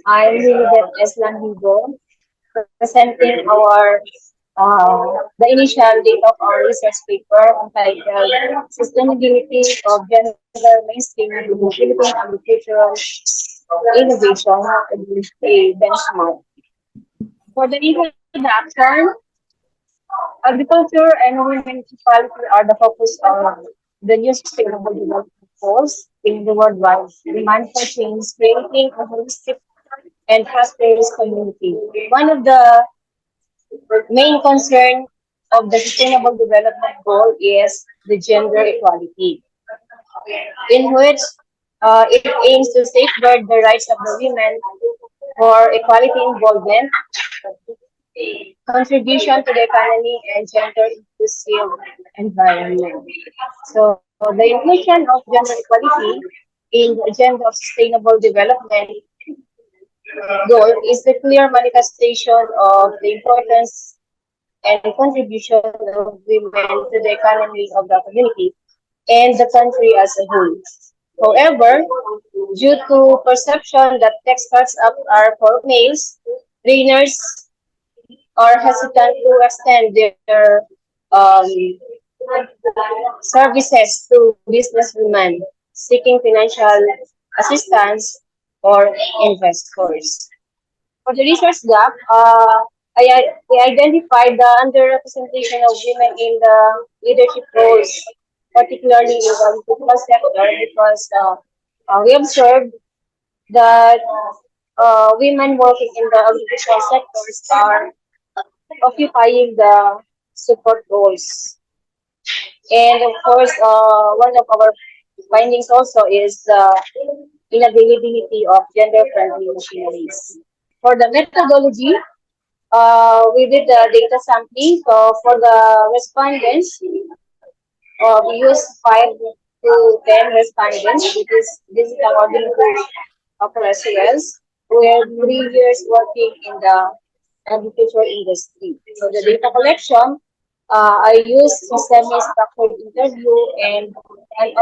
I'm Lilibet Eslan Higo, presenting the initial date of our research paper entitled Sustainability of Gender Mainstreaming in Philippine Agricultural Innovation with a Benchmark. For the introduction, agriculture and women equality are the focus of the new sustainable development goals in the worldwide demand for change, creating a holistic and prosperous community. One of the main concern of the Sustainable Development Goal is the gender equality, in which it aims to safeguard the rights of the women for equality involvement, contribution to the economy, and gender inclusive environment. So the inclusion of gender equality in the agenda of sustainable development goal is the clear manifestation of the importance and contribution of women to the economy of the community and the country as a whole. However, due to perception that tech startups are for males, trainers are hesitant to extend their um, services to businesswomen seeking financial assistance or investors. For the resource gap, I identified the underrepresentation of women in the leadership roles, particularly in the agricultural sector, because we observed that women working in the agricultural sectors are occupying the support roles. And of course, one of our findings also is the inavailability of gender-friendly machineries. For the methodology, we did the data sampling. So for the respondents, we used 5 to 10 respondents, which is this is according to operations, who have 3 years working in the agricultural industry. So the data collection, I used a semi-structured interview and an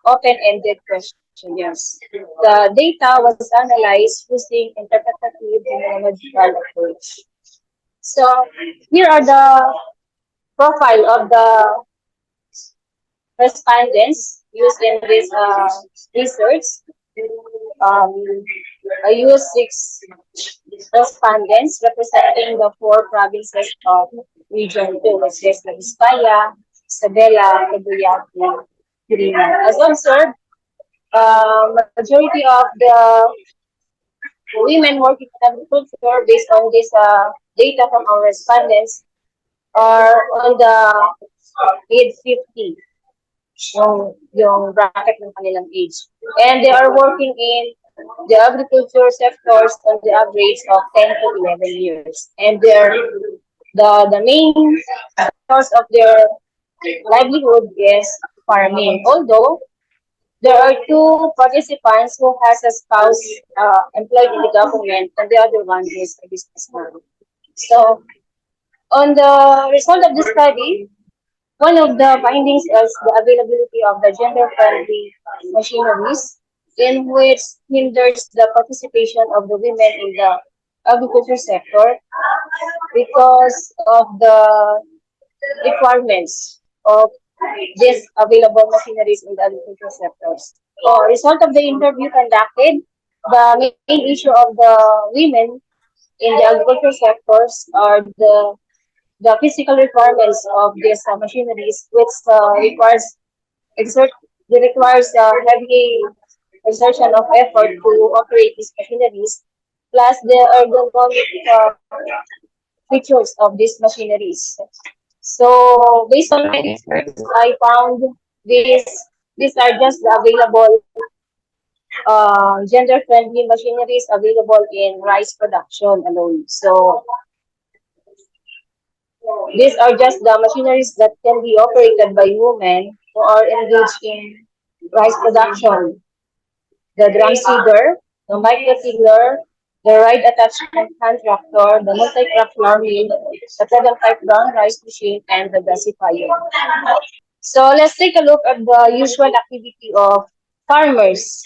open-ended questionnaires. The data was analyzed using interpretative phenomenological approach. So here are the profile of the respondents used in this research. Um, I used 6 respondents representing the 4 provinces of Region 2, which is the Vizcaya, Isabela, Cagayan, Quirino. As observed, majority of the women working in agriculture, based on this data from our respondents, are on the age 50, yung bracket ng kanilang age. And they are working in the agriculture sectors on the average of 10 to 11 years. And the main source of their livelihood is farming. Although there are 2 participants who has a spouse employed in the government, and the other one is a businessman. So on the result of the study, one of the findings is the availability of the gender-friendly machineries, in which hinders the participation of the women in the agriculture sector because of the requirements of these available machineries in the agriculture sectors. So, result of the interview conducted, the main issue of the women in the agriculture sectors are the physical requirements of these machineries, which exert requires heavy exertion of effort to operate these machineries, plus the ergonomic features of these machineries. So based on my research, I found these these are just the available gender-friendly machineries available in rice production alone. So these are just the machineries that can be operated by women who are engaged in rice production. The drum seeder, the micro-tiller, the ride attachment hand tractor, the multi-craft flour mill, the pedal type brown rice machine, and the gasifier. So let's take a look at the usual activity of farmers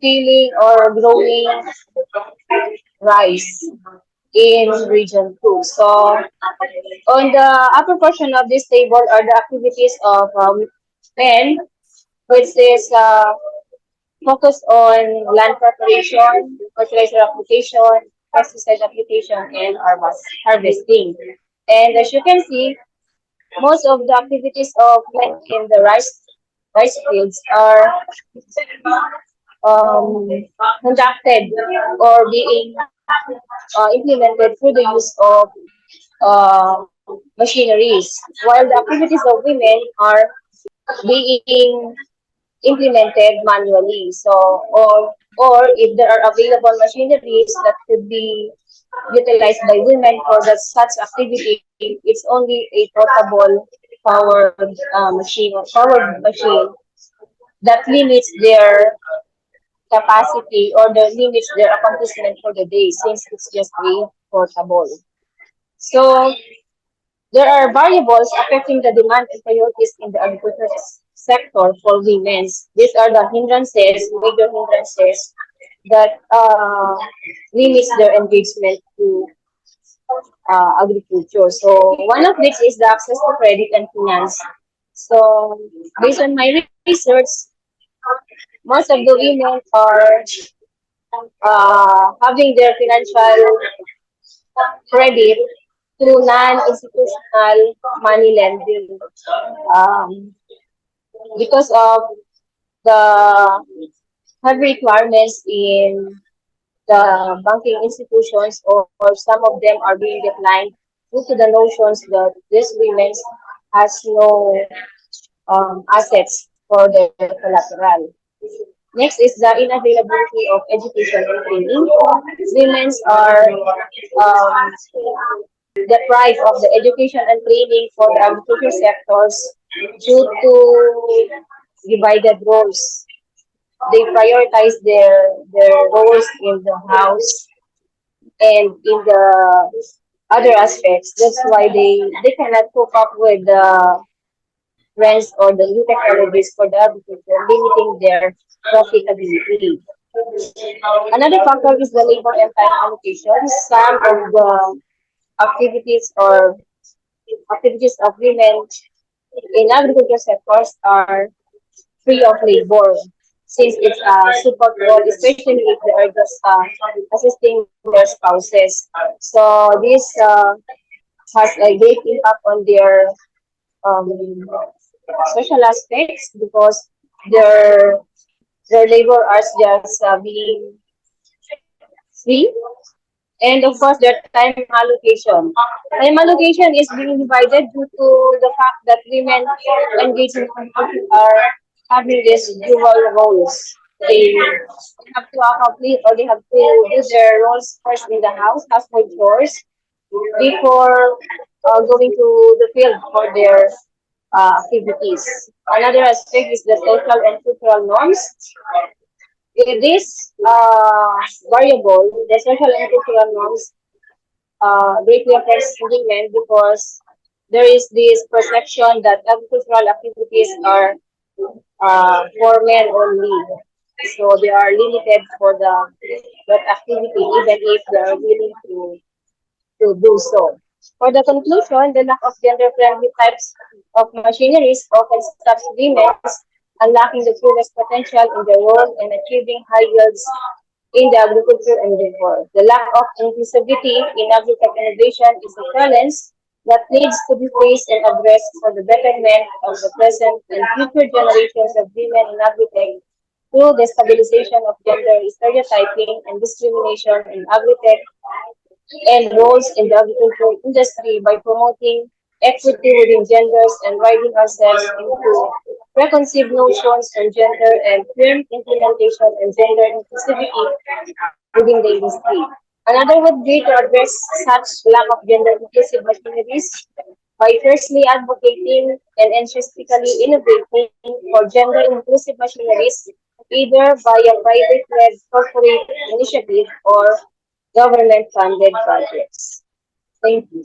tilling or growing rise in Region 2. So, on the upper portion of this table are the activities of men, which is focused on land preparation, fertilizer application, pesticide application, and harvesting. And as you can see, most of the activities of men in the rice fields are um, conducted or being implemented through the use of machineries, while the activities of women are being implemented manually. So, or if there are available machineries that could be utilized by women for such activity, it's only a portable powered machine or powered machine that limits their capacity or the limits their accomplishment for the day since it's just a portable. So there are variables affecting the demand and priorities in the agriculture sector for women. These are the hindrances, major hindrances that limits their engagement to agriculture. So one of which is the access to credit and finance. So based on my research, most of the women are having their financial credit through non-institutional money lending um, because of the heavy requirements in the banking institutions, or some of them are being declined due to the notions that these women has no assets for their collateral. Next is the inavailability of education and training. Women are deprived of the education and training for the agriculture sectors due to divided roles. They prioritize their roles in the house and in the other aspects. That's why they cannot cope up with the trends or the new technologies for the agriculture, limiting their profitability. Another factor is the labor and time allocation. Some of the activities or activities of women in agriculture sectors are free of labor since it's a support role, especially if they are just assisting their spouses. So this has a great impact on their um, social aspects because their their labor are just being free. And of course, their time allocation. Time allocation is being divided due to the fact that women engaged in agriculture are having these dual roles. They have to accomplish or they have to do their roles first in the house, household chores, before going to the field for their activities. Another aspect is the social and cultural norms. This variable, the social and cultural norms, greatly affects women because there is this perception that agricultural activities are for men only. So they are limited for that activity, even if they are willing to do so. For the conclusion, the lack of gender-friendly types of machineries often stops women unlocking the fullest potential in their role and achieving high yields in the agriculture endeavor. The lack of inclusivity in agri-tech innovation is a challenge that needs to be faced and addressed for the betterment of the present and future generations of women in agri-tech through the stabilization of gender stereotyping and discrimination in agri-tech and roles in the agricultural industry by promoting equity within genders and writing ourselves into preconceived notions on gender and firm implementation and gender inclusivity within the industry. Another would be to address such lack of gender inclusive machineries by firstly advocating and enthusiastically innovating for gender inclusive machineries either via private-led corporate initiative or government-funded projects. Thank you.